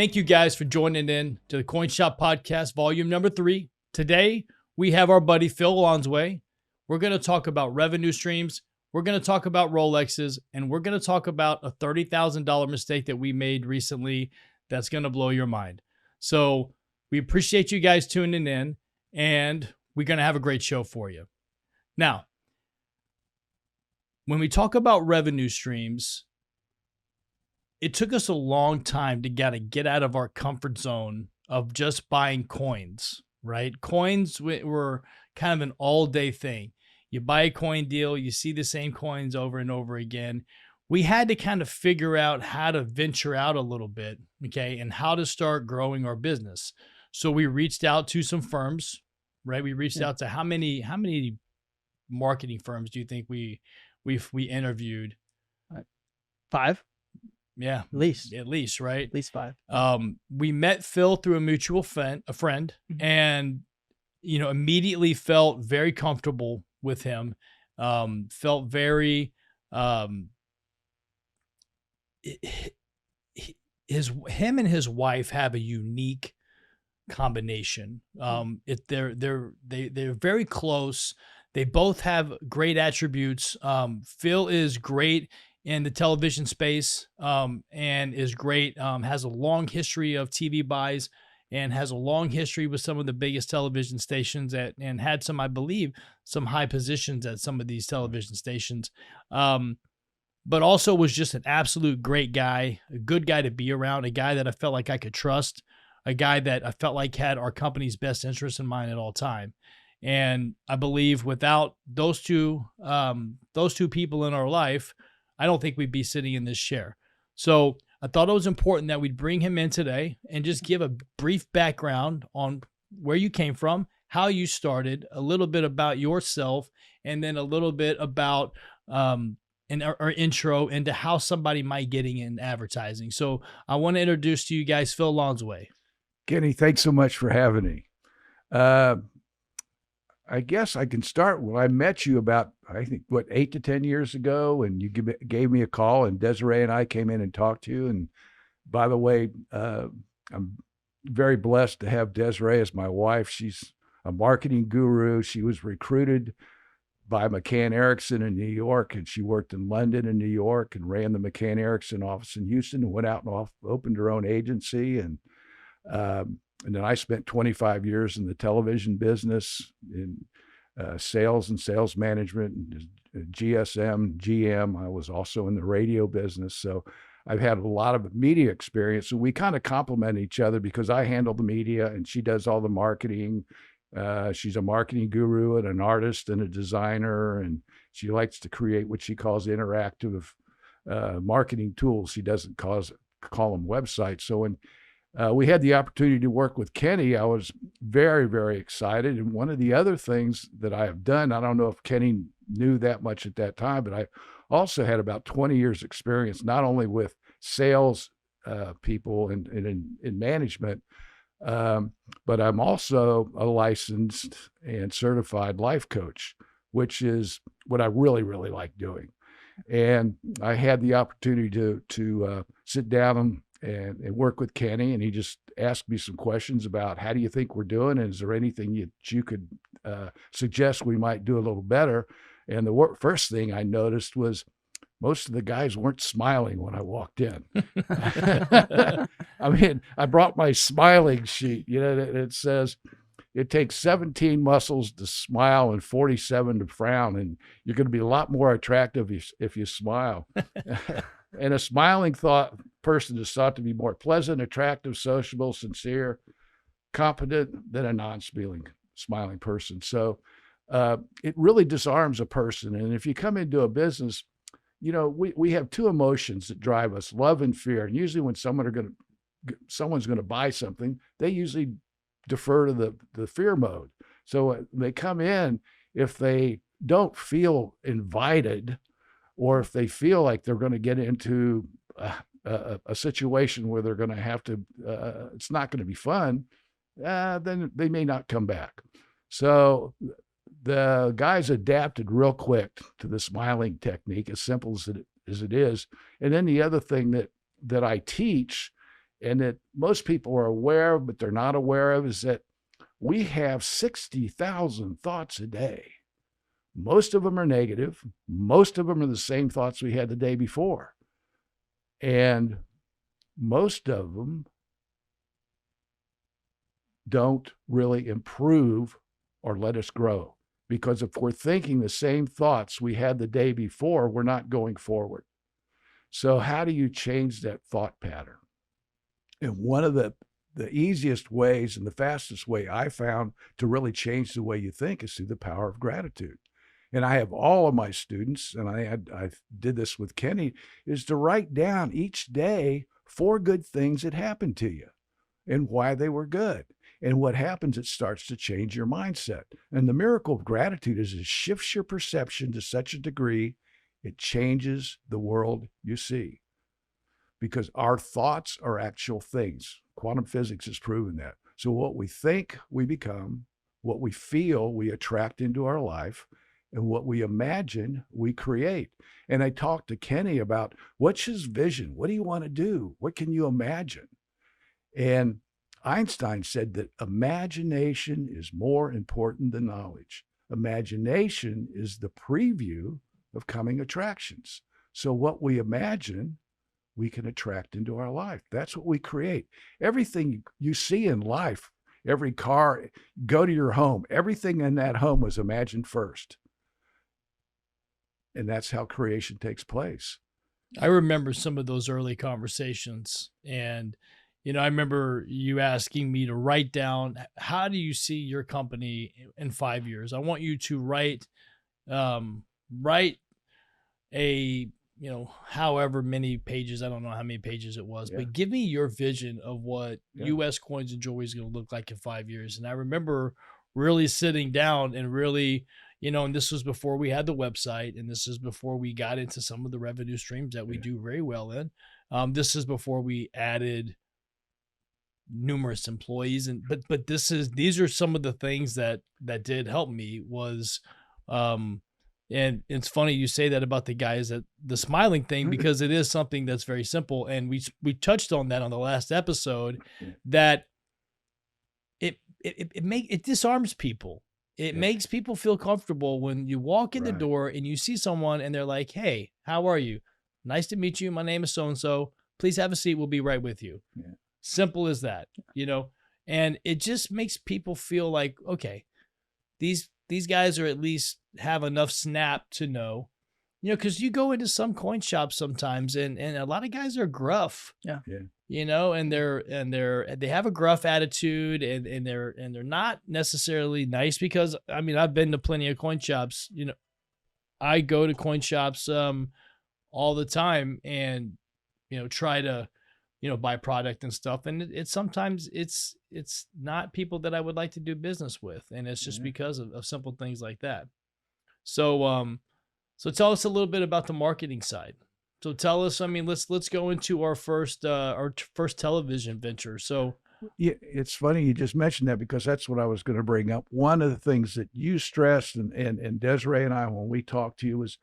Thank you guys for joining in to the Coin Shop Podcast, volume number 3. Today, we have our buddy Phil Lonsway. We're going to talk about revenue streams. We're going to talk about Rolexes, and we're going to talk about a $30,000 mistake that we made recently that's going to blow your mind. So we appreciate you guys tuning in, and we're going to have a great show for you. Now, when we talk about revenue streams, it took us a long time to get out of our comfort zone of just buying coins, right? Coins were kind of an all-day thing. You buy a coin deal, you see the same coins over and over again. We had to kind of figure out how to venture out a little bit, okay, and how to start growing our business. So we reached out to some firms, right? We reached out to how many marketing firms do you think we interviewed? 5. Yeah, At least, right? At least 5. We met Phil through a mutual friend, and immediately felt very comfortable with him. Felt very him and his wife have a unique combination. They're very close. They both have great attributes. Phil is great in the television space, and is great, has a long history of TV buys and has a long history with some of the biggest television stations and had some, I believe, some high positions at some of these television stations. But also was just an absolute great guy, a good guy to be around, a guy that I felt like I could trust, a guy that I felt like had our company's best interest in mind at all time. And I believe without those two people in our life, I don't think we'd be sitting in this chair. So I thought it was important that we'd bring him in today and just give a brief background on where you came from, how you started, a little bit about yourself, and then a little bit about our intro into how somebody might getting in advertising. So I want to introduce to you guys Phil Lonsway. Kenny, thanks so much for having me. I guess I can start when I met you about, I think, 8 to 10 years ago, and you gave me a call, and Desiree and I came in and talked to you. And by the way, I'm very blessed to have Desiree as my wife. She's a marketing guru. She was recruited by McCann Erickson in New York, and she worked in London and New York and ran the McCann Erickson office in Houston and went out and opened her own agency. And then I spent 25 years in the television business in sales and sales management, and GSM, GM. I was also in the radio business. So I've had a lot of media experience. So we kind of complement each other because I handle the media and she does all the marketing. She's a marketing guru and an artist and a designer, and she likes to create what she calls interactive marketing tools. She doesn't call them websites. So when we had the opportunity to work with Kenny, I was very, very excited. And one of the other things that I have done, I don't know if Kenny knew that much at that time, but I also had about 20 years experience, not only with sales people and in management, but I'm also a licensed and certified life coach, which is what I really, really like doing. And I had the opportunity to sit down and work with Kenny, and he just asked me some questions about how do you think we're doing, and is there anything you could suggest we might do a little better? And the first thing I noticed was most of the guys weren't smiling when I walked in. I mean, I brought my smiling sheet. It says it takes 17 muscles to smile and 47 to frown, and you're going to be a lot more attractive if you smile. And a smiling person is thought to be more pleasant, attractive, sociable, sincere, competent than a non-smiling person. So it really disarms a person. And if you come into a business, we have 2 emotions that drive us: love and fear. And usually when someone's going to buy something, they usually defer to the fear mode. So they come in, if they don't feel invited, or if they feel like they're going to get into a situation where they're going to have to, it's not going to be fun, then they may not come back. So the guys adapted real quick to the smiling technique, as simple as it is. And then the other thing that I teach and that most people are aware of, but they're not aware of, is that we have 60,000 thoughts a day. Most of them are negative. Most of them are the same thoughts we had the day before. And most of them don't really improve or let us grow. Because if we're thinking the same thoughts we had the day before, we're not going forward. So how do you change that thought pattern? And one of the easiest ways and the fastest way I found to really change the way you think is through the power of gratitude. And I have all of my students, and I did this with Kenny, is to write down each day 4 good things that happened to you and why they were good. And what happens, it starts to change your mindset. And the miracle of gratitude is it shifts your perception to such a degree, it changes the world you see. Because our thoughts are actual things. Quantum physics has proven that. So what we think, we become. What we feel, we attract into our life. And what we imagine, we create. And I talked to Kenny about, what's his vision? What do you want to do? What can you imagine? And Einstein said that imagination is more important than knowledge. Imagination is the preview of coming attractions. So what we imagine, we can attract into our life. That's what we create. Everything you see in life, every car, go to your home, everything in that home was imagined first. And that's how creation takes place. I remember some of those early conversations, and I remember you asking me to write down, how do you see your company in 5 years? I want you to write a, however many pages, I don't know how many pages it was, but give me your vision of what U.S. Coins and Jewelry is going to look like in 5 years. And I remember really sitting down and really, and this was before we had the website, and this is before we got into some of the revenue streams that we do very well in. This is before we added numerous employees, but these are some of the things that did help me was, and it's funny you say that about the guys, that the smiling thing, because it is something that's very simple, and we touched on that on the last episode, that it disarms people. It makes people feel comfortable when you walk in the door and you see someone and they're like, "Hey, how are you? Nice to meet you. My name is so-and-so. Please have a seat. We'll be right with you." Simple as that, and it just makes people feel like, okay, these guys are at least have enough snap to know, because you go into some coin shops sometimes and a lot of guys are gruff. And they have a gruff attitude, and they're not necessarily nice, because I mean, I've been to plenty of coin shops. I go to coin shops all the time, and try to buy product and stuff, and it's sometimes it's not people that I would like to do business with, and it's just because of simple things like that. So so tell us a little bit about the marketing side. So tell us, I mean, let's go into our first television venture. So it's funny you just mentioned that, because that's what I was going to bring up. One of the things that you stressed, and Desiree and I, when we talked to you, was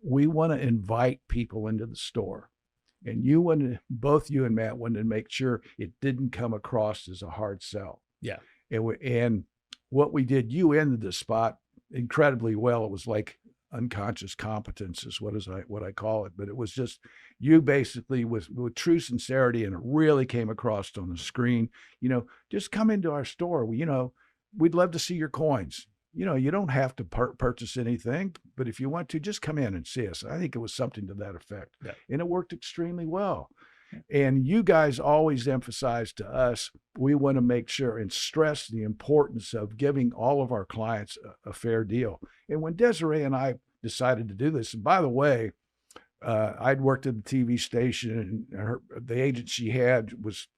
we want to invite people into the store. And both you and Matt wanted to make sure it didn't come across as a hard sell. And what we did, you ended the spot incredibly well. It was like unconscious competence is what I call it. But it was just, you basically with true sincerity, and it really came across on the screen, just come into our store. We'd love to see your coins. You don't have to purchase anything, but if you want to, just come in and see us. I think it was something to that effect. And it worked extremely well. And you guys always emphasize to us, we want to make sure and stress the importance of giving all of our clients a fair deal. And when Desiree and I decided to do this, and by the way, I'd worked at the TV station, and the agent she had was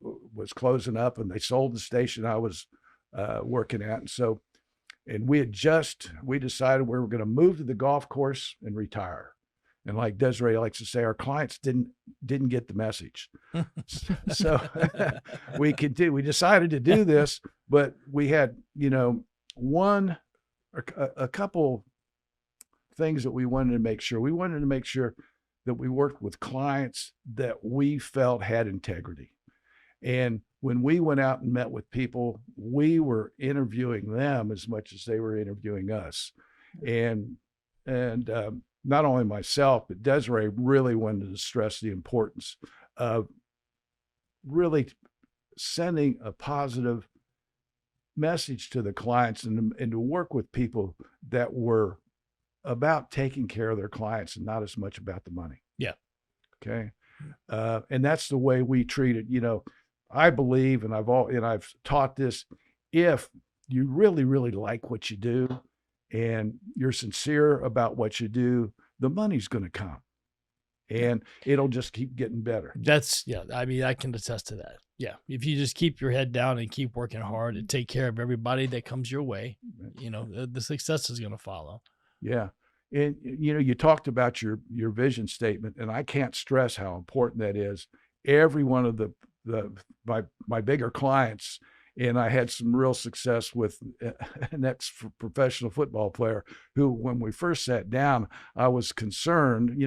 closing up, and they sold the station I was working at. And we decided we were going to move to the golf course and retire. And like Desiree likes to say, our clients didn't get the message. So we decided to do this, but we had, a couple things that we wanted to make sure. We wanted to make sure that we worked with clients that we felt had integrity. And when we went out and met with people, we were interviewing them as much as they were interviewing us. And not only myself, but Desiree really wanted to stress the importance of really sending a positive message to the clients and to work with people that were about taking care of their clients and not as much about the money. Yeah. Okay. And that's the way we treat it. I believe, and I've taught this, if you really, really like what you do and you're sincere about what you do, the money's going to come and it'll just keep getting better. I mean, I can attest to that. Yeah. If you just keep your head down and keep working hard and take care of everybody that comes your way, the success is going to follow. Yeah. And, you talked about your vision statement, and I can't stress how important that is. Every one of my bigger clients, and I had some real success with an ex-professional football player who, when we first sat down, I was concerned,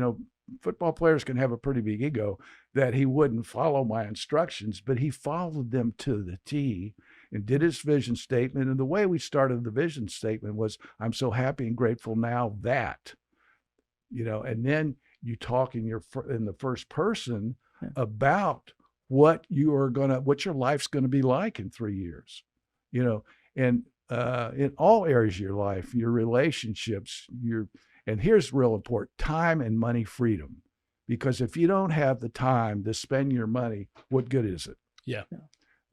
football players can have a pretty big ego, that he wouldn't follow my instructions, but he followed them to the T and did his vision statement. And the way we started the vision statement was, I'm so happy and grateful now that, and then you talk in the first person about what your life's going to be like in 3 years, and in all areas of your life, your relationships, and here's real important, time and money freedom. Because if you don't have the time to spend your money, what good is it? Yeah.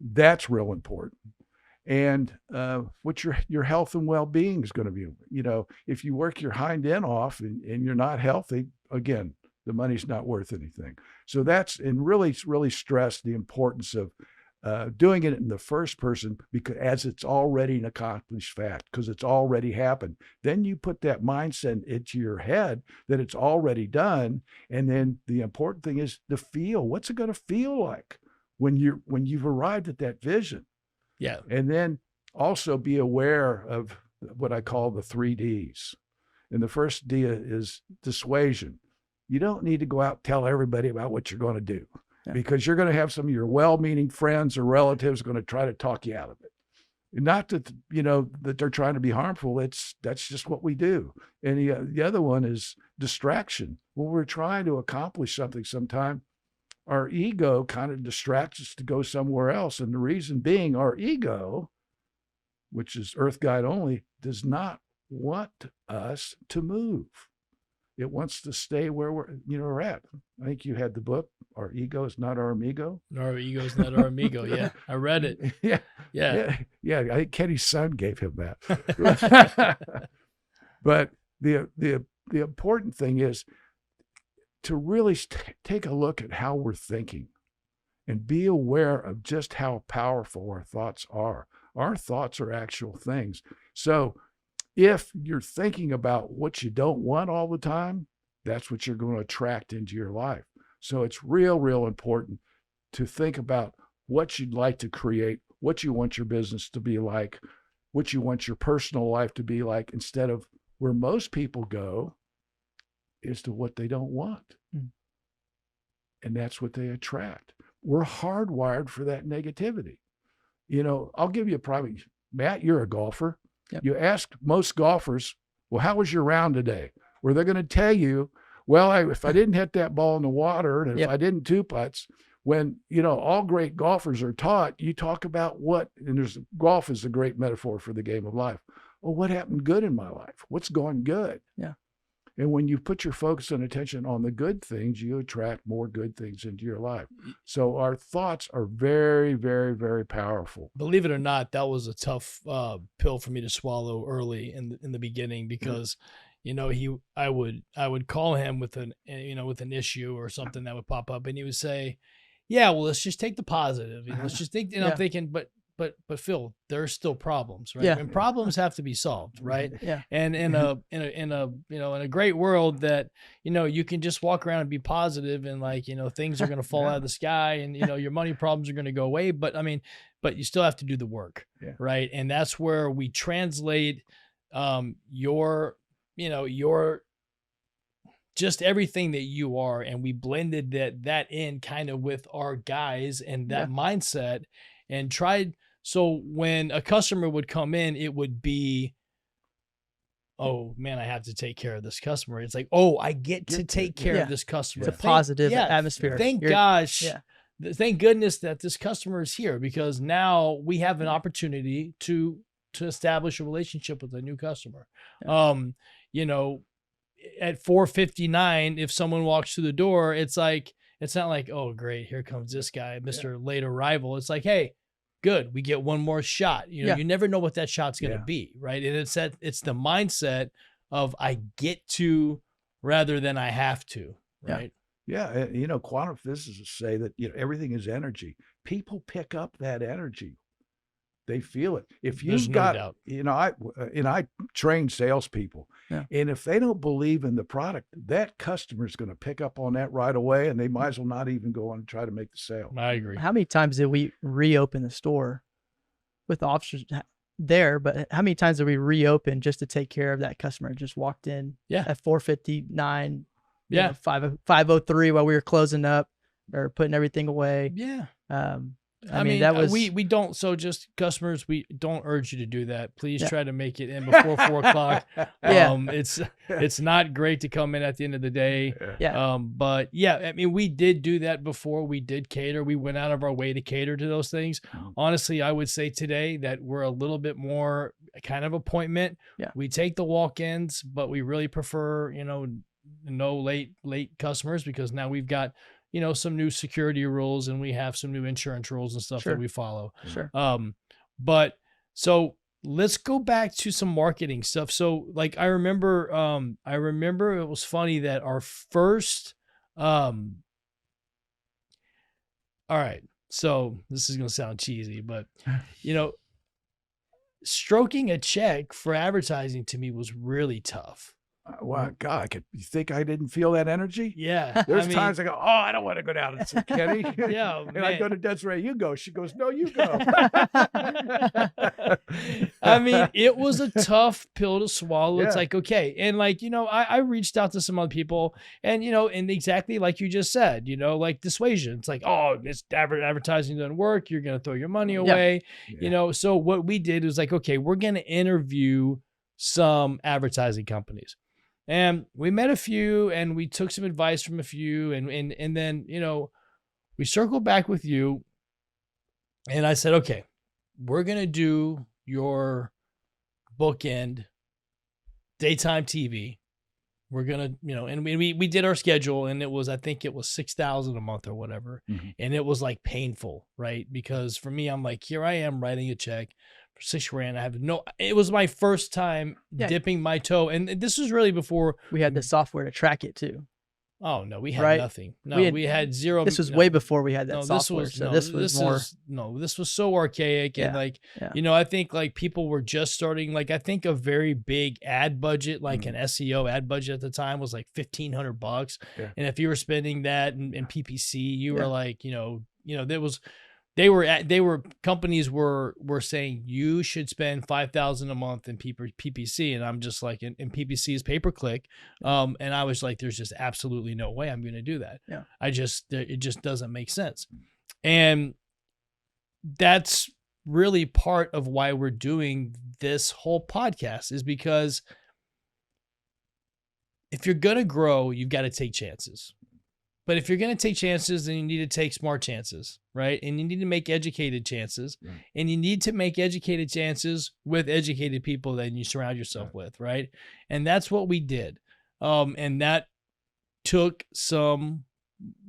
That's real important. And what your health and well-being is going to be. If you work your hind end off and you're not healthy, again, the money's not worth anything. So and really stress the importance of doing it in the first person, because as it's already an accomplished fact, because it's already happened. Then you put that mindset into your head that it's already done. And then the important thing is to feel. What's it going to feel like when you've arrived at that vision? Yeah. And then also be aware of what I call the 3 Ds. And the first D is dissuasion. You don't need to go out and tell everybody about what you're going to do. Yeah. Because you're going to have some of your well-meaning friends or relatives going to try to talk you out of it. Not that, that they're trying to be harmful. That's just what we do. And the other one is distraction. When we're trying to accomplish something sometime, our ego kind of distracts us to go somewhere else. And the reason being, our ego, which is earth guide only, does not want us to move. It wants to stay where we're at. I think you had the book, Our Ego is Not Our Amigo. Our Ego is Not Our Amigo. Yeah, I read it. Yeah. I think Kenny's son gave him that. But the important thing is to really take a look at how we're thinking and be aware of just how powerful our thoughts are. Our thoughts are actual things. So if you're thinking about what you don't want all the time, that's what you're going to attract into your life. So it's real important to think about what you'd like to create, what you want your business to be like, what you want your personal life to be like, instead of where most people go is to what they don't want. And that's what they attract. We're hardwired for that negativity. I'll give you a prime. Matt, you're a golfer. Yep. You ask most golfers, well, how was your round today? Well, they're going to tell you, well, if I didn't hit that ball in the water and if I didn't two putts, when, all great golfers are taught, you talk about golf is a great metaphor for the game of life. Well, what happened good in my life? What's going good? Yeah. And when you put your focus and attention on the good things, you attract more good things into your life. So our thoughts are very, very, very powerful. Believe it or not, that was a tough pill for me to swallow early in the beginning, because, I would call him with an issue or something that would pop up, and he would say, yeah, well, let's just take the positive. Let's just think, I'm thinking, but Phil, there's still problems, right? Yeah. And problems have to be solved, right? Yeah. And in a great world that, you can just walk around and be positive and things are going to fall out of the sky and, your money problems are going to go away. But you still have to do the work, right? And that's where we translate your just everything that you are, and we blended that in kind of with our guys and that mindset, and tried. So when a customer would come in, it would be, oh man, I have to take care of this customer. It's like, oh, I get to take care of this customer. It's a positive atmosphere. Thank goodness that this customer is here, because now we have an opportunity to establish a relationship with a new customer. You know, at 4:59, if someone walks through the door, it's like, it's not like, oh great, here comes this guy, Mr. Late Arrival. It's like, hey, good, we get one more shot. You know, you never know what that shot's going to be, right? And it's the mindset of I get to rather than I have to, right? Yeah, you know, quantum physicists say that, you know, everything is energy. People pick up that energy. They feel it. If you've got, you know, I train salespeople, and if they don't believe in the product, that customer is going to pick up on that right away, and they might as well not even go on and try to make the sale. I agree. How many times did we reopen the store with officers there? But how many times did we reopen just to take care of that customer? Just walked in at 4:59, 5:03 while we were closing up or putting everything away. Yeah. I mean, that was, we don't, so just customers, we don't urge you to do that. Please try to make it in before 4 o'clock. It's not great to come in at the end of the day. But yeah, I mean, we did do that before. We did cater. We went out of our way to cater to those things. Honestly, I would say today that we're a little bit more kind of appointment. We take the walk-ins, but we really prefer, you know, no late customers, because now we've got, you know, some new security rules, and we have some new insurance rules and stuff that we follow. But so let's go back to some marketing stuff. So like, I remember it was funny that our first, all right, so this is going to sound cheesy, but you know, stroking a check for advertising to me was really tough. Wow, God, you think I didn't feel that energy? Yeah. There's times I go, oh, I don't want to go down and see Kenny. And I go to Desiree, you go. She goes, no, you go. I mean, it was a tough pill to swallow. It's like, okay. And like, you know, I reached out to some other people, and, you know, and exactly like you just said, you know, like Dissuasion. It's like, oh, this advertising doesn't work. You're going to throw your money away. You know, so what we did was like, okay, we're going to interview some advertising companies. And we met a few, and we took some advice from a few, and then, you know, we circled back with you, and I said, okay, we're going to do your bookend daytime TV. We're going to, you know, and we did our schedule, and it was, I think it was $6,000 a month or whatever. And it was like painful, right? Because for me, I'm like, here I am writing a check for $6,000. I have it was my first time dipping my toe. And this was really before we had the software to track it too. Oh no, we had nothing. No, we had zero. This was way before we had that software. This was so archaic. And like, you know, I think like people were just starting, like, I think a very big ad budget, like an SEO ad budget at the time was like $1,500. And if you were spending that in PPC, you were like, you know, there was, companies were saying you should spend $5,000 a month in PPC. And I'm just like, in PPC is pay-per-click. And I was like, there's just absolutely no way I'm going to do that. It just doesn't make sense. And that's really part of why we're doing this whole podcast, is because if you're going to grow, you've got to take chances. But if you're going to take chances, then you need to take smart chances, right? And you need to make educated chances. And you need to make educated chances with educated people that you surround yourself with, right? And that's what we did. And that took some,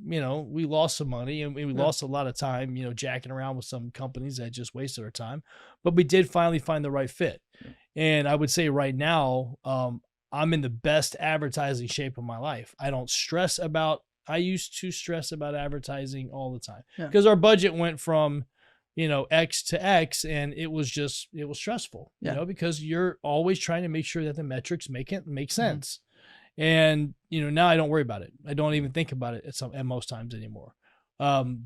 you know, we lost some money, and we lost a lot of time, you know, jacking around with some companies that just wasted our time. But we did finally find the right fit. And I would say right now, I'm in the best advertising shape of my life. I used to stress about advertising all the time, because our budget went from, you know, X to X, and it was stressful, you know, because you're always trying to make sure that the metrics make sense. And, you know, now I don't worry about it. I don't even think about it at most times anymore,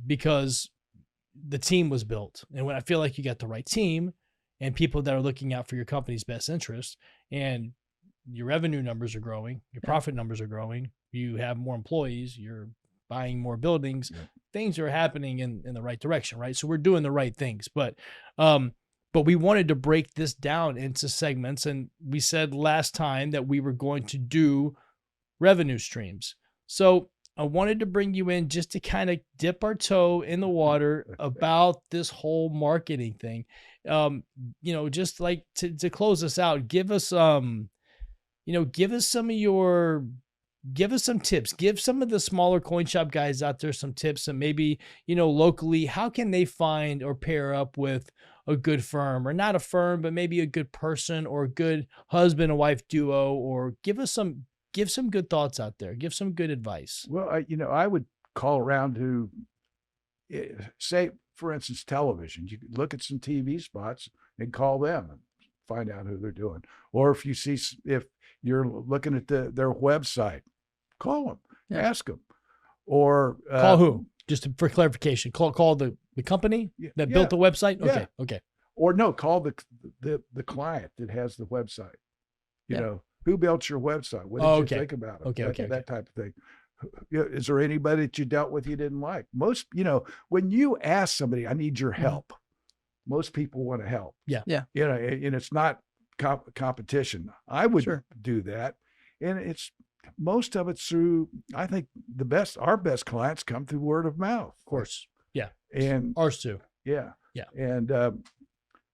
because the team was built. And when I feel like you got the right team and people that are looking out for your company's best interest, and your revenue numbers are growing, your profit numbers are growing, you have more employees, you're buying more buildings, things are happening in the right direction, right? So we're doing the right things, but we wanted to break this down into segments. And we said last time that we were going to do revenue streams. So I wanted to bring you in just to kind of dip our toe in the water about this whole marketing thing. Just like to close us out, give us some tips, give some of the smaller coin shop guys out there some tips, and maybe, locally, how can they find or pair up with a good firm, or not a firm, but maybe a good person or a good husband and wife duo, or give some good thoughts out there. Give some good advice. Well, I would call around to, say, for instance, television. You could look at some TV spots and call them and find out who they're doing. Or if you're looking at their website, call them, ask them. Or call who? Just for clarification, call the company that built the website. Okay. Or no, call the client that has the website. You know, who built your website? What did you think about it? That type of thing. Is there anybody that you dealt with you didn't like? Most, when you ask somebody, I need your help, most people want to help. Yeah. And it's not competition. I would do that. And most of it's through, I think our best clients come through word of mouth. Of course. Yeah. And ours too. Yeah. Yeah. And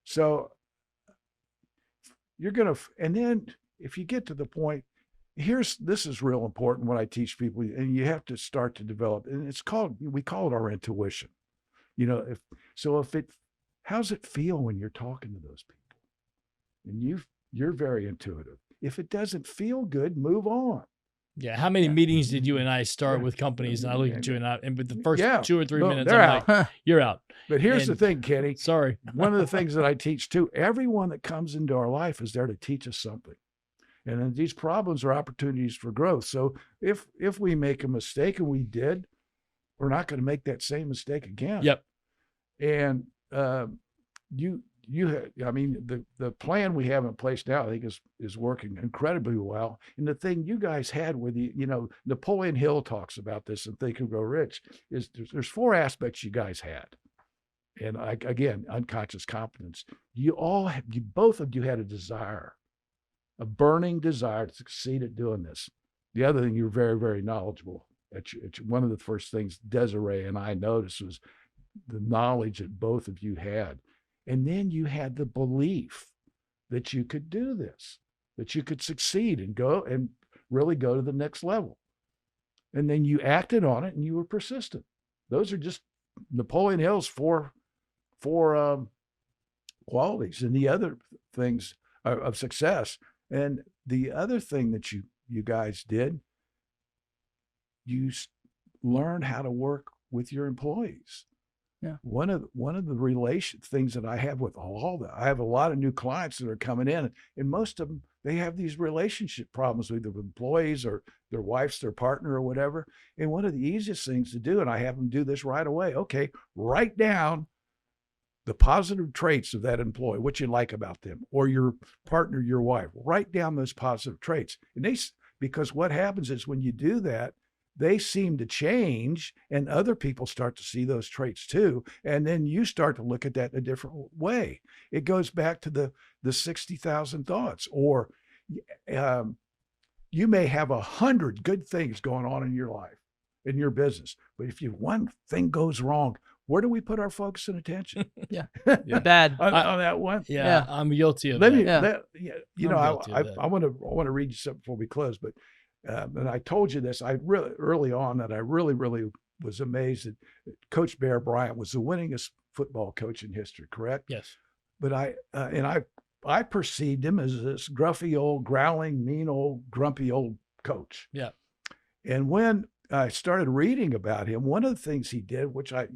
so you're going to, and then if you get to the point, this is real important when I teach people, and you have to start to develop, and we call it our intuition. How's it feel when you're talking to those people? And you're very intuitive. If it doesn't feel good, move on. Yeah. How many meetings did you and I start with companies? And I look at you and with the first 2 or 3 minutes, they're I'm out. like, you're out. But here's the thing, Kenny. Sorry. One of the things that I teach too, everyone that comes into our life is there to teach us something. And then these problems are opportunities for growth. So if we make a mistake, and we did, we're not going to make that same mistake again. Yep. And the plan we have in place now, I think is working incredibly well. And the thing you guys had with Napoleon Hill talks about this in Think and Grow Rich, is there's 4 aspects you guys had. And again, unconscious competence. Both of you had a desire, a burning desire to succeed at doing this. The other thing, you're very, very knowledgeable. One of the first things Desiree and I noticed was the knowledge that both of you had. And then you had the belief that you could do this, that you could succeed and really go to the next level. And then you acted on it, and you were persistent. Those are just Napoleon Hill's four qualities, and the other things of success. And the other thing that you guys did, you learned how to work with your employees. Yeah. One of the things that I have with I have a lot of new clients that are coming in, and most of them, they have these relationship problems with their employees or their wives, their partner, or whatever. And one of the easiest things to do, and I have them do this right away. Okay, write down the positive traits of that employee, what you like about them, or your partner, your wife. Write down those positive traits. And because what happens is when you do that, they seem to change, and other people start to see those traits too. And then you start to look at that in a different way. It goes back to the 60,000 thoughts, or you may have 100 good things going on in your life, in your business. But if one thing goes wrong, where do we put our focus and attention? Bad on that one. Yeah, I'm guilty of that. I want to read you something before we close, but and I told you this, early on, that I really, really was amazed that Coach Bear Bryant was the winningest football coach in history, correct? Yes. But I perceived him as this gruffy old, growling, mean old, grumpy old coach. Yeah. And when I started reading about him, one of the things he did, which I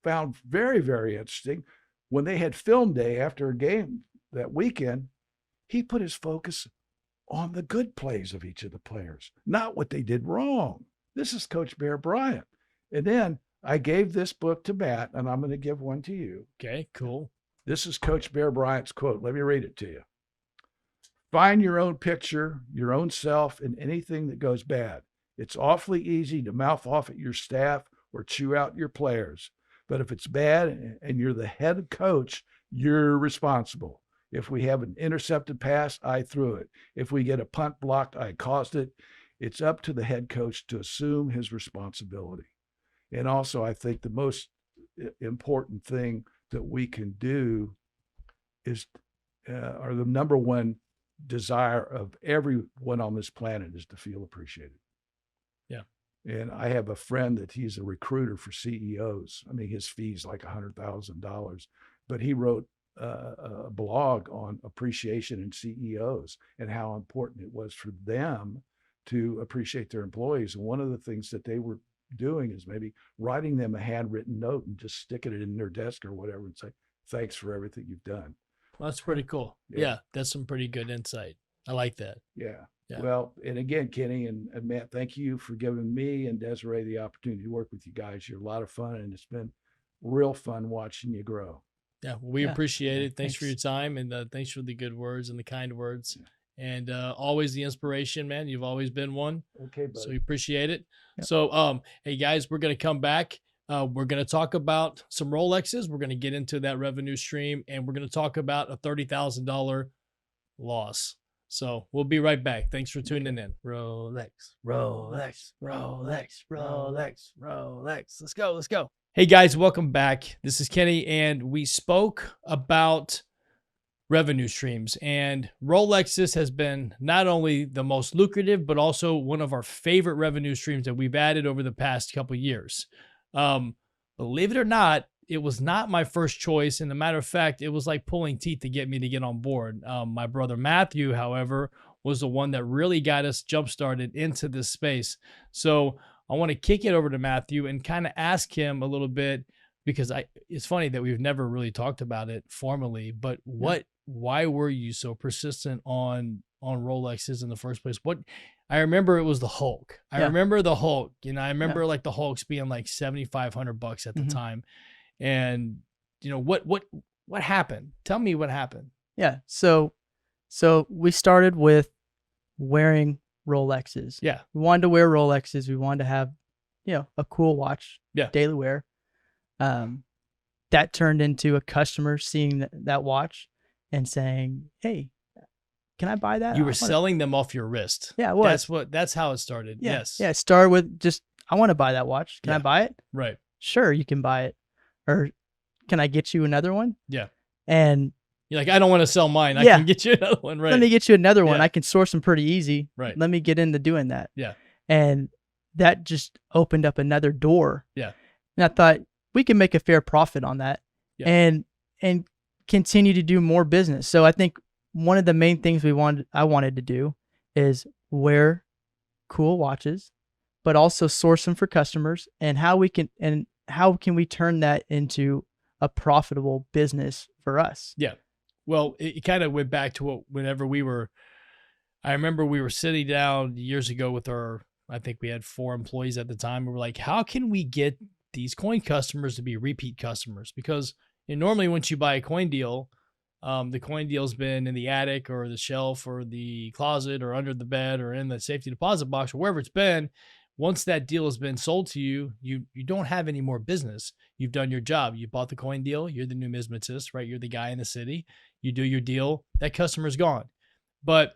found very, very interesting, when they had film day after a game that weekend, he put his focus on the good plays of each of the players, not what they did wrong. This is Coach Bear Bryant. And then I gave this book to Matt, and I'm going to give one to you. Okay, cool. This is Coach Bear Bryant's quote. Let me read it to you. find your own picture, your own self in anything that goes bad. It's awfully easy to mouth off at your staff or chew out your players. But if it's bad and you're the head coach, you're responsible. If we have an intercepted pass, I threw it. If we get a punt blocked, I caused it. It's up to the head coach to assume his responsibility. And also, I think the most important thing that we can do is, or the number one desire of everyone on this planet is to feel appreciated. Yeah. And I have a friend that he's a recruiter for CEOs. I mean, his fee's like $100,000, but he wrote a blog on appreciation in CEOs and how important it was for them to appreciate their employees. And one of the things that they were doing is maybe writing them a handwritten note and just sticking it in their desk or whatever and say, thanks for everything you've done. Well, that's pretty cool. Yeah. That's some pretty good insight. I like that. Yeah. Yeah. Well, and again, Kenny and Matt, thank you for giving me and Desiree the opportunity to work with you guys. You're a lot of fun, and it's been real fun watching you grow. Yeah, we appreciate it. Thanks for your Thanks. time, and thanks for the good words and the kind words, and always the inspiration, man. You've always been one, Okay, buddy. so we appreciate it. Yeah. So, hey guys, we're gonna come back. We're gonna talk about some Rolexes. We're gonna get into that revenue stream, and we're gonna talk about a $30,000 loss. So we'll be right back. Thanks for tuning in. Rolex, Rolex, Rolex, Rolex, Rolex. Let's go. Let's go. Hey guys, welcome back. This is Kenny, and we spoke about revenue streams. And Rolexes has been not only the most lucrative, but also one of our favorite revenue streams that we've added over the past couple of years. Believe it or not, it was not my first choice. And a matter of fact, it was like pulling teeth to get me to get on board. My brother Matthew, however, was the one that really got us jump-started into this space. So I want to kick it over to Matthew and kind of ask him a little bit, because it's funny that we've never really talked about it formally, but why were you so persistent on Rolexes in the first place? I remember it was the Hulk. I remember the Hulk, I remember like the Hulks being like $7,500 at the time. And what happened? Tell me what happened. Yeah. So we started with wearing Rolexes. Yeah. We wanted to wear Rolexes. We wanted to have, a cool watch. Yeah. Daily wear. That turned into a customer seeing that watch and saying, "Hey, can I buy that?" You were selling them off your wrist. Yeah, it was. That's how it started. Yeah. Yes. Yeah. It started with just, I want to buy that watch. Can I Yeah. buy it? Right. Sure, you can buy it. Or can I get you another one? Yeah. And You're like, I don't want to sell mine. I Yeah. can get you another one. Right. let me get you another one. Yeah. I can source them pretty easy. Right. Let me get into doing that. Yeah. And that just opened up another door. Yeah. And I thought we can make a fair profit on that. Yeah. And continue to do more business. So I think one of the main things I wanted to do is wear cool watches, but also source them for customers, and how can we turn that into a profitable business for us? Yeah. Well, it kind of went back to I remember we were sitting down years ago with I think we had 4 employees at the time. We were like, how can we get these coin customers to be repeat customers? Because normally once you buy a coin deal, the coin deal's been in the attic or the shelf or the closet or under the bed or in the safety deposit box or wherever it's been. Once that deal has been sold to you, you don't have any more business. You've done your job. You bought the coin deal. You're the numismatist, right? You're the guy in the city. You do your deal. That customer's gone. But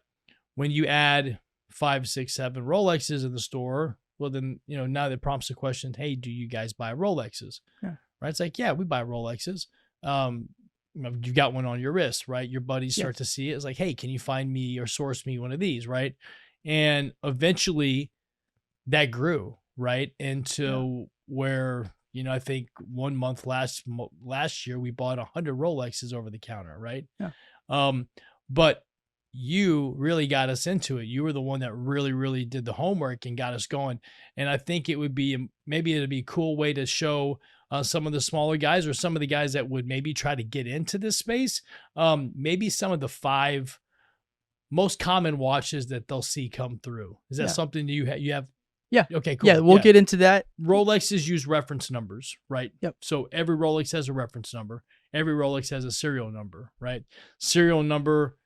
when you add 5, 6, 7 Rolexes in the store, well, then, now that prompts the question, hey, do you guys buy Rolexes? Yeah. Right? It's like, yeah, we buy Rolexes. You've got one on your wrist, right? Your buddies start to see it. It's like, hey, can you find me or source me one of these, right? And eventually that grew, right? Into where, I think 1 month last year, we bought 100 Rolexes over the counter, right? Yeah. But you really got us into it. You were the one that really, really did the homework and got us going. And I think it'd be a cool way to show some of the smaller guys or some of the guys that would maybe try to get into this space. Maybe some of the 5 most common watches that they'll see come through. Is that something you have? Yeah. Okay, cool. Yeah, we'll get into that. Rolexes use reference numbers, right? Yep. So every Rolex has a reference number. Every Rolex has a serial number, right? Serial number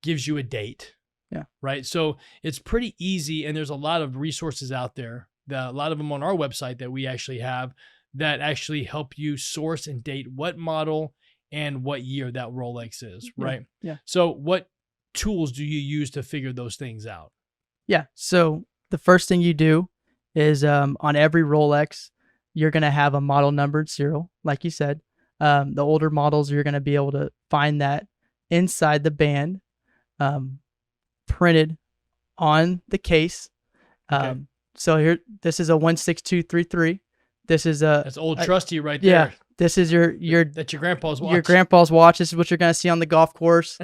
gives you a date. Yeah. Right. So it's pretty easy. And there's a lot of resources out there, that a lot of them on our website that we actually have, that actually help you source and date what model and what year that Rolex is. Right. Yeah. So what tools do you use to figure those things out? Yeah. So the first thing you do is on every Rolex, you're going to have a model numbered serial, like you said. The older models, you're going to be able to find that inside the band, printed on the case. Okay. So here, this is a 16233. This is That's old trusty right yeah. there. This is That's your grandpa's watch. Your grandpa's watch. This is what you're going to see on the golf course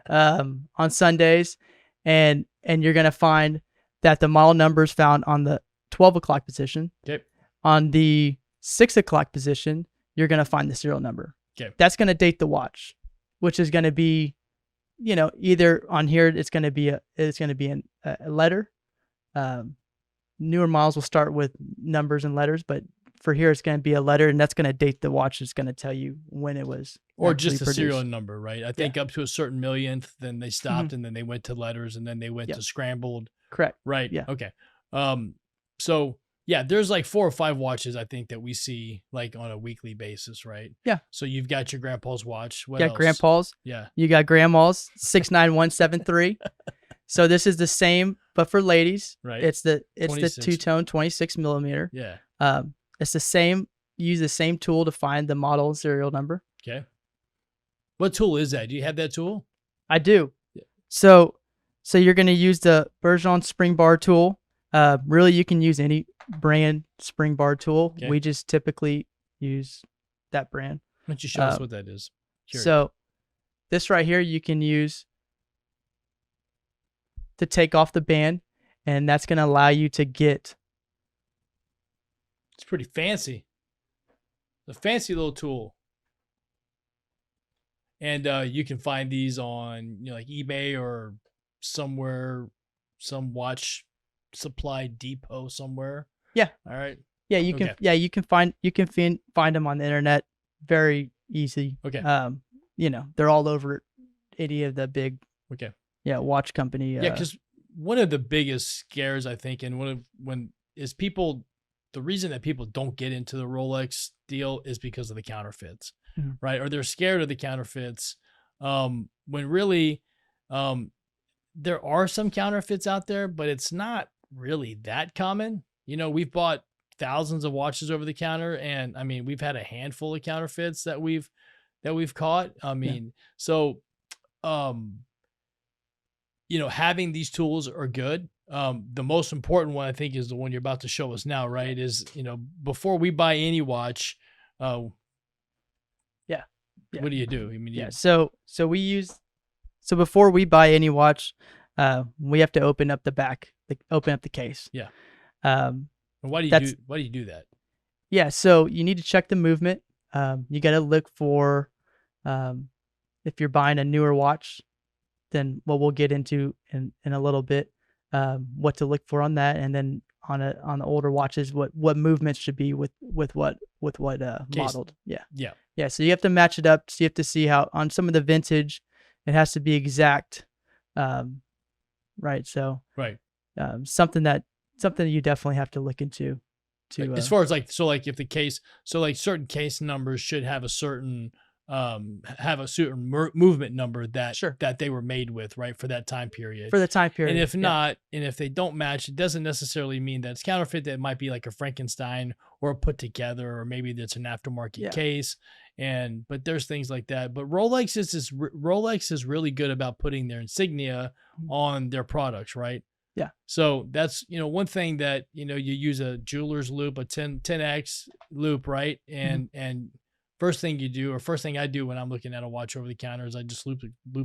on Sundays, and you're going to find that the model number is found on the 12 o'clock position. Okay. On the 6 o'clock position, you're going to find the serial number. Okay. That's going to date the watch, which is going to be, either on here it's going to be a letter. Newer models will start with numbers and letters, but for here it's going to be a letter, and that's going to date the watch. It's going to tell you when it was, or just actually a serial produced. number, right? I think up to a certain millionth, then they stopped, and then they went to letters, and then they went to scrambled. Correct. Right. Yeah. Okay. So yeah, there's like 4 or 5 watches I think that we see like on a weekly basis, right? Yeah. So you've got your grandpa's watch. What You else? got grandpa's. Yeah. You got grandma's 69173. So this is the same, but for ladies, Right. It's the 26. two-tone 26 millimeter. Yeah. It's the same. Use the same tool to find the model and serial number. Okay. What tool is that? Do you have that tool? I do. Yeah. So you're going to use the Bergeon spring bar tool. Really, you can use any brand spring bar tool. Okay. We just typically use that brand. Why don't you show us what that is? Curious. So this right here, you can use to take off the band, and that's going to allow you to get. It's pretty fancy. It's a fancy little tool. And you can find these on like eBay or somewhere, some watch supply depot somewhere. Yeah. All right. Yeah, you can. Okay. Yeah, you can find find them on the internet very easy. Okay. They're all over any of the big Okay. watch company. Yeah, because one of the biggest scares I think, and the reason that people don't get into the Rolex deal is because of the counterfeits, right? Or they're scared of the counterfeits. When really, there are some counterfeits out there, but it's not really that common. We've bought thousands of watches over the counter, and I mean, we've had a handful of counterfeits that we've caught. I mean, so, having these tools are good. The most important one I think is the one you're about to show us now, right? Is, before we buy any watch, what do you do? I mean, So before we buy any watch, we have to open up the back, open up the case. Yeah. And why do you do that? Yeah. So you need to check the movement. You got to look for, if you're buying a newer watch, then what we'll get into in a little bit, what to look for on that, and then on the older watches, what movements should be with what modeled. Yeah. So you have to match it up. So you have to see how on some of the vintage, it has to be exact, right? So right, something that you definitely have to look into. As far as if the case, certain case numbers should have a certain movement number that they were made with, right, for that time period. For the time period. And if not, and if they don't match, it doesn't necessarily mean that it's counterfeit. That might be like a Frankenstein or a put together, or maybe that's an aftermarket case. But there's things like that. But Rolex is really good about putting their insignia on their products, right? Yeah. So that's, one thing that, you use a jeweler's loop, a 10x loop, right? And first thing I do when I'm looking at a watch over the counter is I just loop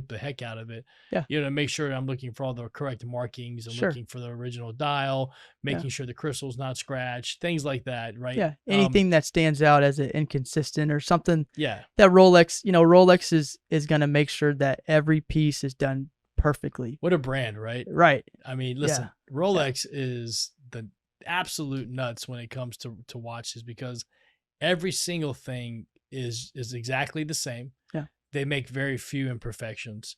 the heck out of it. Yeah. Make sure I'm looking for all the correct markings. I'm looking for the original dial, making sure the crystal's not scratched, things like that, right? Yeah. Anything that stands out as an inconsistent or something. Yeah. That Rolex is going to make sure that every piece is done perfectly. What a brand, right? Right. I mean, listen, Rolex is the absolute nuts when it comes to watches, because every single thing is exactly the same. Yeah. They make very few imperfections.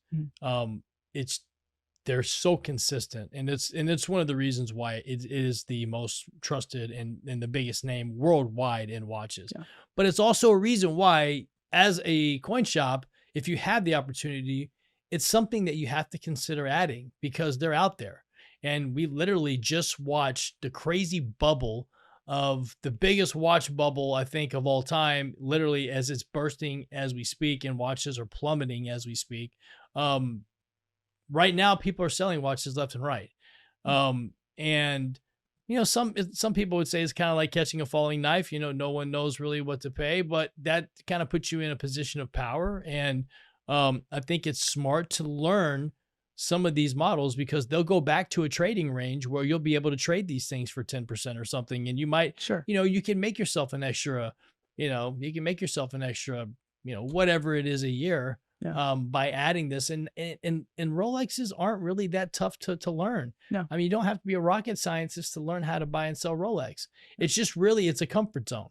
they're so consistent, and it's one of the reasons why it is the most trusted and the biggest name worldwide in watches. Yeah. But it's also a reason why, as a coin shop, if you have the opportunity, it's something that you have to consider adding, because they're out there. And we literally just watched the crazy bubble of the biggest watch bubble, I think, of all time, literally as it's bursting as we speak, and watches are plummeting as we speak. Right now, people are selling watches left and right. And, you know, some people would say it's kind of like catching a falling knife. You know, no one knows really what to pay, but that kind of puts you in a position of power. And I think it's smart to learn some of these models, because they'll go back to a trading range where you'll be able to trade these things for 10% or something. And you might, Sure. you know, you can make yourself an extra, whatever it is a year. Yeah. By adding this, and Rolexes aren't really that tough to learn. No. I mean, you don't have to be a rocket scientist to learn how to buy and sell Rolex. It's just really, it's a comfort zone,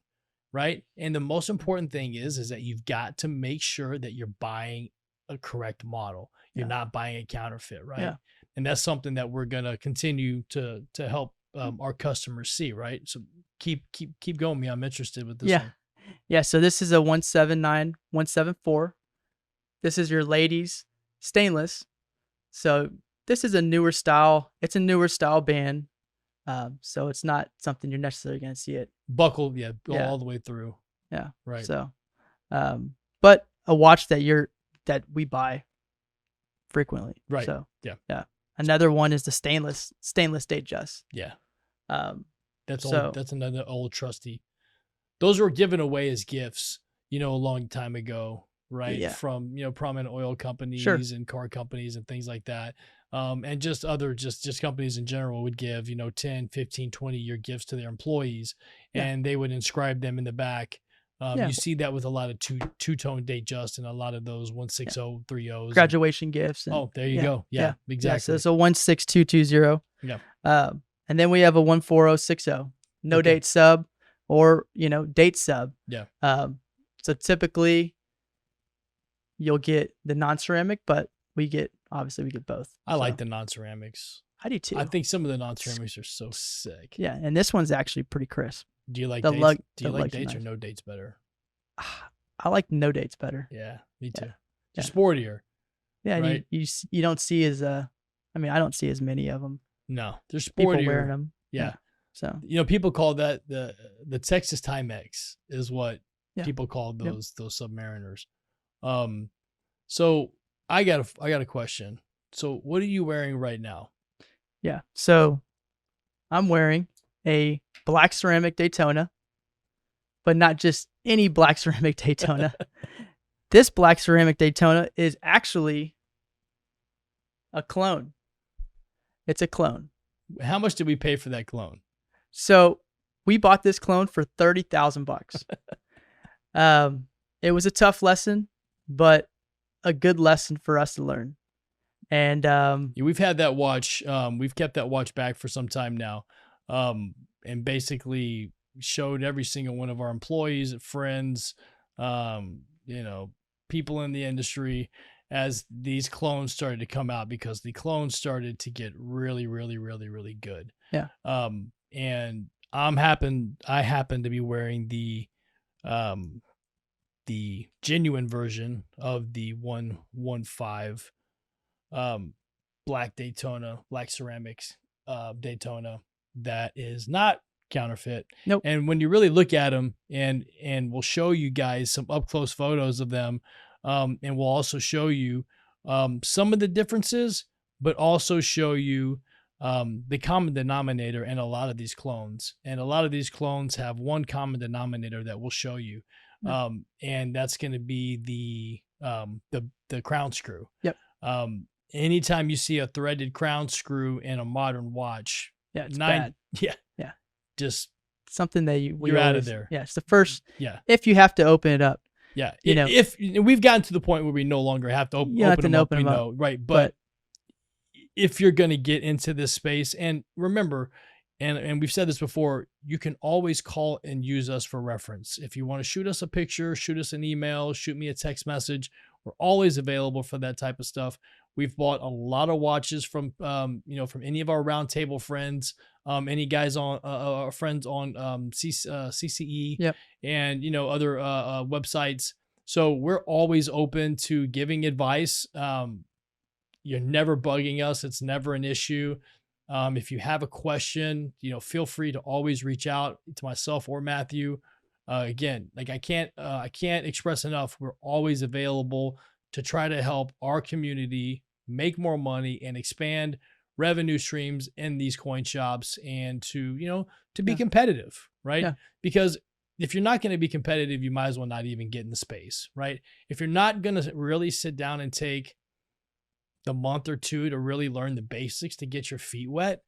right? And the most important thing is that you've got to make sure that you're buying a correct model. You're not buying a counterfeit, right? Yeah. And that's something that we're going to continue to help our customers see, right? So keep going, me. I'm interested with this one. Yeah. So this is a 179, 174. This is your ladies stainless. So this is a newer style. It's a newer style band. So it's not something you're necessarily going to see it Buckle, go all the way through. Yeah. Right. So, but a watch that we buy frequently. Right. So yeah. Another one is the stainless Datejust. Yeah. That's another old trusty. Those were given away as gifts, you know, a long time ago, right? Yeah. From, you know, prominent oil companies and car companies and things like that. And just other, just companies in general would give, you know, 10, 15, 20-year gifts to their employees, and they would inscribe them in the back. You see that with a lot of two-tone Datejust and a lot of those 160, 30s. Graduation gifts. And, there you go. Yeah, exactly. Yeah, so it's a 16220. Yeah. And then we have a 14060. No date sub, or, you know, date sub. Yeah. So typically you'll get the non-ceramic, but we get both. I like the non-ceramics. I do too. I think some of the non-ceramics are so sick. Yeah, and this one's actually pretty crisp. Do you like The dates? lug- Do you the like lugs are dates or nice. no dates better? I like no dates better. Yeah, me too. Yeah. Just sportier. Yeah, and right? you don't see as I don't see as many of them. No, they're People sportier. wearing them. Yeah. So You know, people call that the Texas Timex is what people call Yep. those Submariners. So I got a question. So what are you wearing right now? yeah, so I'm wearing a black ceramic Daytona, but not just any black ceramic Daytona. This black ceramic Daytona is actually a clone. It's a clone. How much did we pay for that clone? So we bought this clone for $30,000. It was a tough lesson, but a good lesson for us to learn. And We've had that watch. We've kept that watch back for some time now, and basically showed every single one of our employees, friends, you know, people in the industry, as these clones started to come out, because the clones started to get really, really, really, really good. Yeah. And I happen to be wearing the genuine version of the 115 black Daytona, black ceramics Daytona, that is not counterfeit. Nope. And when you really look at them, and we'll show you guys some up close photos of them, and we'll also show you some of the differences, but also show you the common denominator in a lot of these clones. And a lot of these clones have one common denominator that we'll show you, and that's going to be the crown screw. Yep. Anytime you see a threaded crown screw in a modern watch, it's bad. Yeah. Just Something that you're out of there. Yeah, it's the first. Yeah. If you have to open it up. Yeah. You know, if we've gotten to the point where we no longer have to open them up, we know, right? But if you're going to get into this space, and remember, and we've said this before, you can always call and use us for reference. If you want to shoot us a picture, shoot us an email, shoot me a text message. We're always available for that type of stuff. We've bought a lot of watches from, from any of our roundtable friends, any guys on, our friends on CCE, Yep. and, other websites. So we're always open to giving advice. You're never bugging us. It's never an issue. If you have a question, feel free to always reach out to myself or Matthew. Again, like I can't express enough. We're always available to try to help our community make more money and expand revenue streams in these coin shops, and to be competitive, right? Yeah. Because if you're not going to be competitive, you might as well not even get in the space, right? If you're not going to really sit down and take the month or two to really learn the basics to get your feet wet,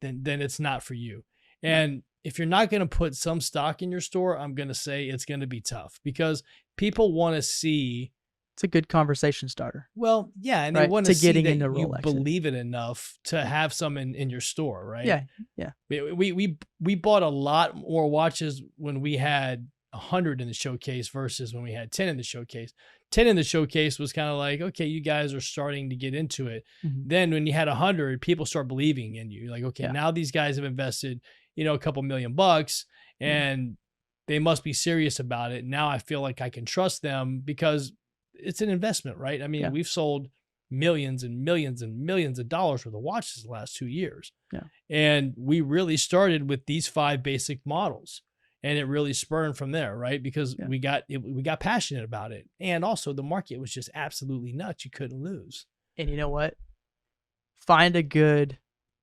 then it's not for you. And if you're not going to put some stock in your store, I'm going to say it's going to be tough, because people want to see. It's a good conversation starter. Well, yeah, and right? they want to see getting that into you Rolexes. believe it enough to have some in your store, right? Yeah. We bought a lot more watches when we had 100 in the showcase versus when we had 10 in the showcase. 10 in the showcase was kind of like, okay, you guys are starting to get into it. Mhm. Then when you had 100, people start believing in you. Like, okay, Yeah. now these guys have invested, a couple $1,000,000, and they must be serious about it. Now I feel like I can trust them because it's an investment, right? I mean, Yeah. we've sold millions and millions and millions of dollars worth of watches the last 2 years. Yeah. And we really started with these 5 basic models, and it really spurned from there, right? Because we got passionate about it. And also the market was just absolutely nuts. You couldn't lose. And you know what? Find a good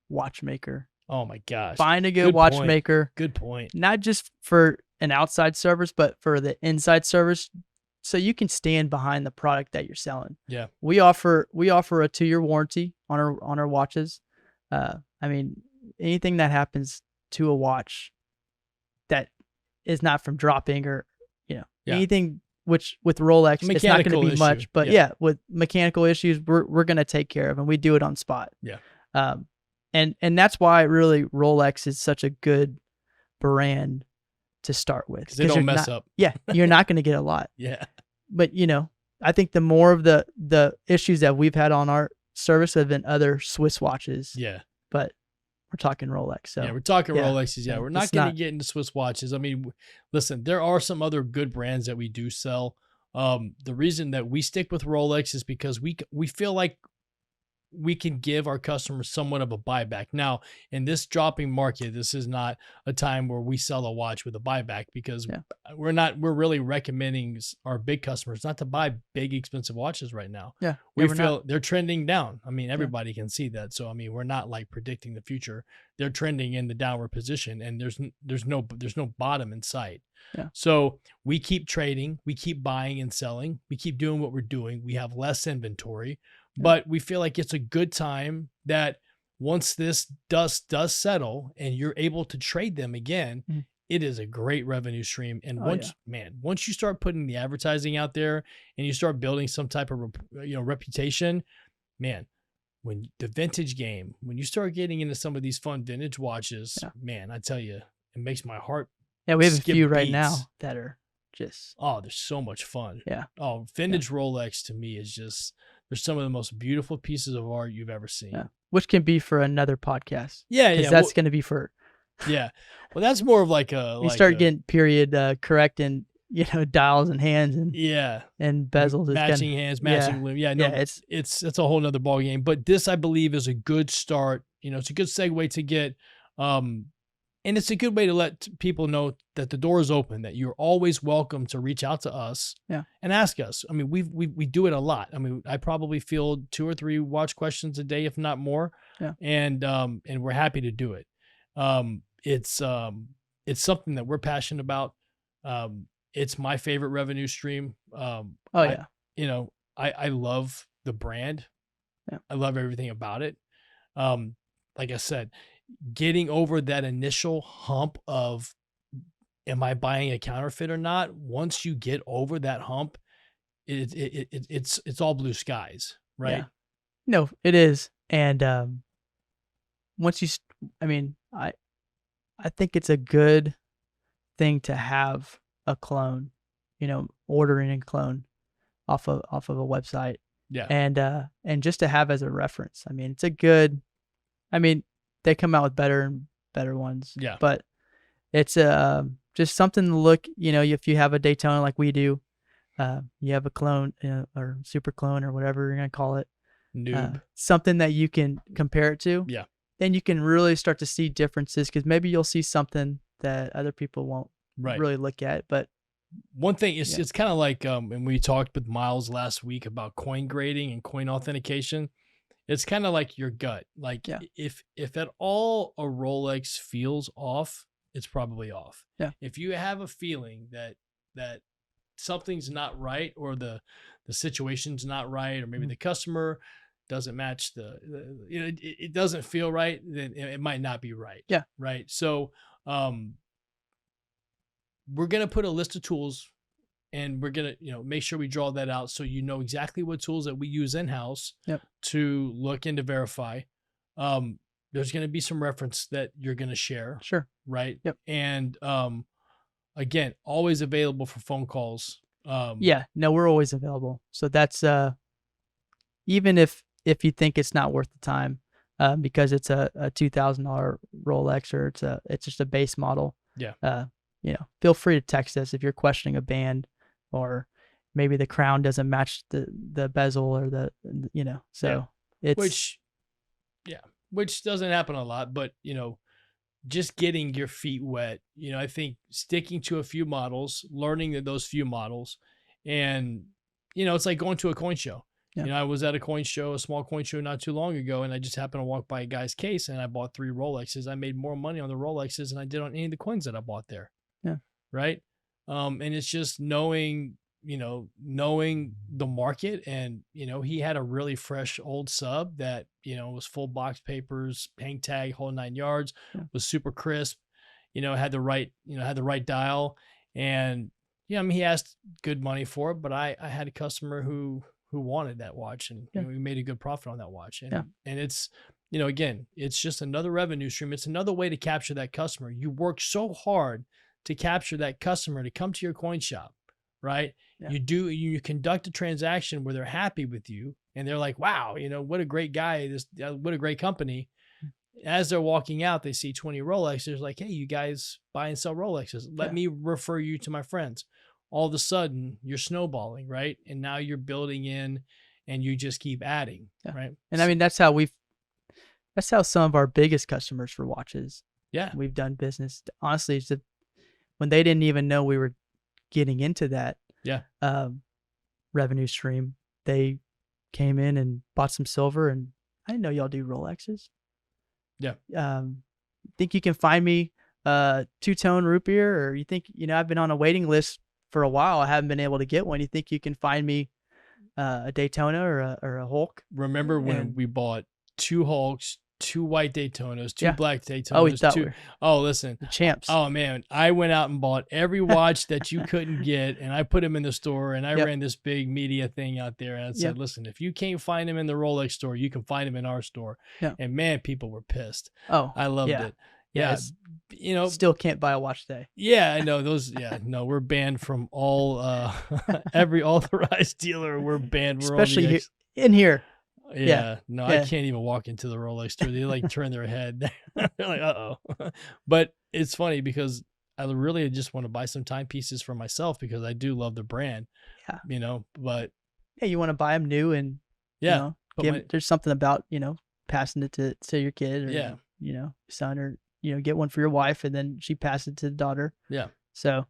watchmaker. Oh my gosh. Find a good Good point. watchmaker. Good point. Not just for an outside service, but for the inside service, so you can stand behind the product that you're selling. Yeah. We offer a 2-year warranty on our watches. I mean, anything that happens to a watch that is not from dropping or anything, which with Rolex it's not going to be much, but with mechanical issues we're going to take care of, and we do it on spot. Yeah. And that's why really Rolex is such a good brand to start with, because they don't mess up. Yeah, you're not going to get a lot. Yeah. But I think the more of the issues that we've had on our service have been other Swiss watches. Yeah. But we're talking Rolex. So yeah, we're talking yeah. Rolexes. Yeah, we're not It's going to not- get into Swiss watches. I mean, listen, there are some other good brands that we do sell. The reason that we stick with Rolex is because we feel like we can give our customers somewhat of a buyback. Now, in this dropping market, this is not a time where we sell a watch with a buyback, because we're really recommending our big customers not to buy big, expensive watches right now. Yeah. We we're feel not. they're trending down. I mean, everybody can see that. So, I mean, we're not like predicting the future. They're trending in the downward position, and there's no bottom in sight. Yeah. So we keep trading, we keep buying and selling, we keep doing what we're doing. We have less inventory, but we feel like it's a good time that once this dust does settle and you're able to trade them again, it is a great revenue stream. And once you start putting the advertising out there and you start building some type of reputation, man, when the vintage game, when you start getting into some of these fun vintage watches, man, I tell you, it makes my heart. Yeah, we have a skip few right beats. now that are just. Oh, they're so much fun. Yeah. Oh, vintage Rolex to me is just, they're some of the most beautiful pieces of art you've ever seen. Yeah. Which can be for another podcast. Yeah. Because that's going to be for. Yeah. Well, that's more of like a. You start getting period correcting, dials and hands and bezels. Matching hands, matching limb. Yeah. No, it's a whole nother ball game. But this, I believe, is a good start. It's a good segue to get. And it's a good way to let people know that the door is open, that you're always welcome to reach out to us and ask us. I mean, we do it a lot. I mean, I probably field 2 or 3 watch questions a day, if not more. Yeah. And we're happy to do it. It's something that we're passionate about. It's my favorite revenue stream. I love the brand. Yeah. I love everything about it. Like I said, getting over that initial hump of, am I buying a counterfeit or not? Once you get over that hump, it's all blue skies, right? Yeah. No, it is. And once I think it's a good thing to have a clone, ordering a clone off of a website. Yeah. And just to have as a reference. I mean, it's a good. I mean, they come out with better and better ones. Yeah. But it's just something to look. You know, if you have a Daytona like we do, you have a clone or super clone or whatever you're gonna call it. Noob. Something that you can compare it to. Yeah. Then you can really start to see differences because maybe you'll see something that other people won't really look at. But one thing is, it's kind of like, and we talked with Miles last week about coin grading and coin authentication. It's kind of like your gut. Like if at all a Rolex feels off, it's probably off. Yeah. If you have a feeling that something's not right, or the situation's not right, or maybe the customer doesn't match it doesn't feel right, then it might not be right. Yeah. Right. So, we're going to put a list of tools, and we're going to, make sure we draw that out so you know exactly what tools that we use in-house to look and to verify. There's going to be some reference that you're going to share. Sure. Right. Yep. And, again, always available for phone calls. No, we're always available. So that's, even if you think it's not worth the time, because it's a $2,000 Rolex, or it's just a base model. Yeah. Feel free to text us if you're questioning a band, or maybe the crown doesn't match the bezel, or it's which doesn't happen a lot, but just getting your feet wet. I think sticking to a few models, learning those few models, and it's like going to a coin show. Yeah. I was at a small coin show not too long ago, and I just happened to walk by a guy's case, and I bought 3 Rolexes. I made more money on the Rolexes than I did on any of the coins that I bought there. Yeah. Right. And it's just knowing the market, and, he had a really fresh old sub that, was full box papers, hang tag, whole 9 yards, was super crisp, had the right dial. And, he asked good money for it, but I had a customer who wanted that watch, and we made a good profit on that watch. And it's, again, it's just another revenue stream. It's another way to capture that customer. You work so hard to capture that customer to come to your coin shop, right? Yeah. You conduct a transaction where they're happy with you, and they're like, wow, what a great guy, what a great company. As they're walking out, they see 20 Rolexes, like, hey, you guys buy and sell Rolexes. Let me refer you to my friends. All of a sudden you're snowballing, right? And now you're building in, and you just keep adding, right? And I mean, that's how some of our biggest customers for watches. Yeah. We've done business. Honestly, it's when they didn't even know we were getting into that revenue stream, they came in and bought some silver, and I didn't know y'all do Rolexes. Yeah. Think you can find me two-tone root beer, or you think, I've been on a waiting list for a while. I haven't been able to get one. You think you can find me a Daytona or a Hulk? Remember when we bought 2 Hulks, 2 white Daytonas, 2 black Daytonas? Oh, we thought listen, the champs. Oh man, I went out and bought every watch that you couldn't get, and I put them in the store, and I ran this big media thing out there, and I said, listen, if you can't find them in the Rolex store, you can find them in our store. Yeah. And man, people were pissed. Oh, I loved it. Yeah. Still can't buy a watch today. Yeah, I know those. Yeah, no, we're banned from all, every authorized dealer. We're banned. We're especially in here. Yeah. I can't even walk into the Rolex store. They like turn their head. They're like, uh-oh. But it's funny because I really just want to buy some timepieces for myself, because I do love the brand. Yeah. But you want to buy them new, and there's something about passing it to your kid, or son, or get one for your wife, and then she passes it to the daughter. Yeah. So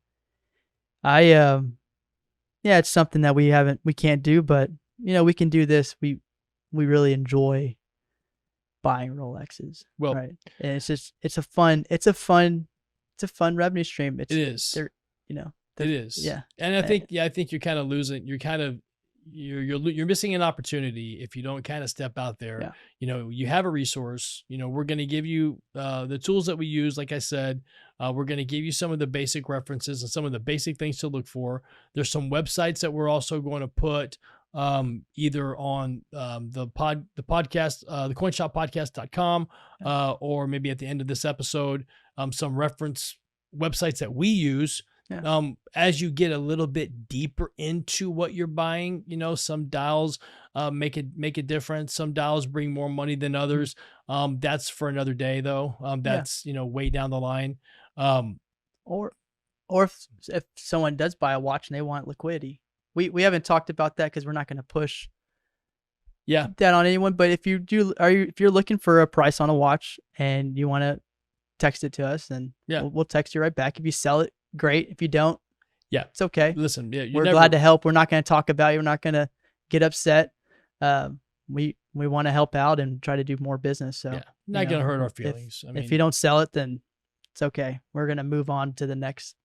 it's something that we can't do, but we can do this. We really enjoy buying Rolexes. Well, right. And it's a fun revenue stream. It is. It is. Yeah. And I think you're kind of losing, you're missing an opportunity if you don't kind of step out there. Yeah. You have a resource. We're going to give you the tools that we use. Like I said, we're going to give you some of the basic references and some of the basic things to look for. There's some websites that we're also going to put either on the podcast, the coinshoppodcast.com, or maybe at the end of this episode, some reference websites that we use Yeah. As you get a little bit deeper into what you're buying, some dials make a difference. Some dials bring more money than others. That's for another day though. That's way down the line. Or if someone does buy a watch and they want liquidity, we haven't talked about that because we're not going to push that on anyone. But if you do, if you're looking for a price on a watch and you want to text it to us, then we'll text you right back. If you sell it, great. If you don't, it's okay. Listen, we're glad to help. We're not going to talk about you. We're not going to get upset. We want to help out and try to do more business. So not going to hurt our feelings. If you don't sell it, then it's okay. We're going to move on to the next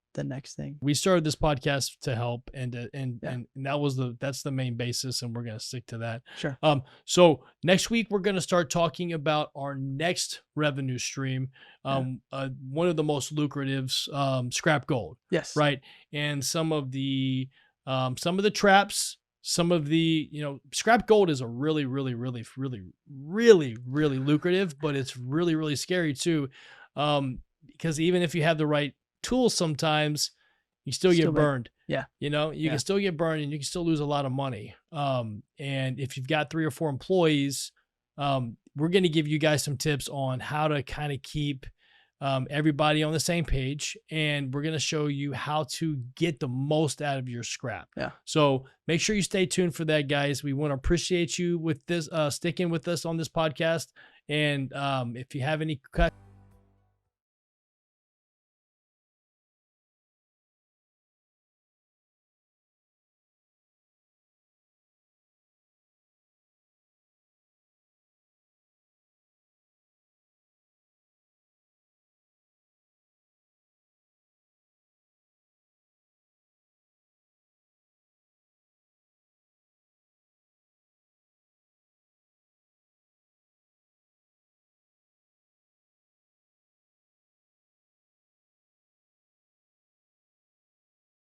thing. We started this podcast to help, and that's the main basis, and we're going to stick to that. Sure. So next week we're going to start talking about our next revenue stream. One of the most lucratives, scrap gold. Yes. Right. And some of the traps, some of the, scrap gold is a really, really, really, really, really, really lucrative, but it's really, really scary too. Because even if you have the right tools, sometimes you still get burned. Yeah. You can still get burned and you can still lose a lot of money. And if you've got 3 or 4 employees, we're going to give you guys some tips on how to kind of keep everybody on the same page. And we're going to show you how to get the most out of your scrap. Yeah. So make sure you stay tuned for that, guys. We want to appreciate you with this, sticking with us on this podcast. And if you have any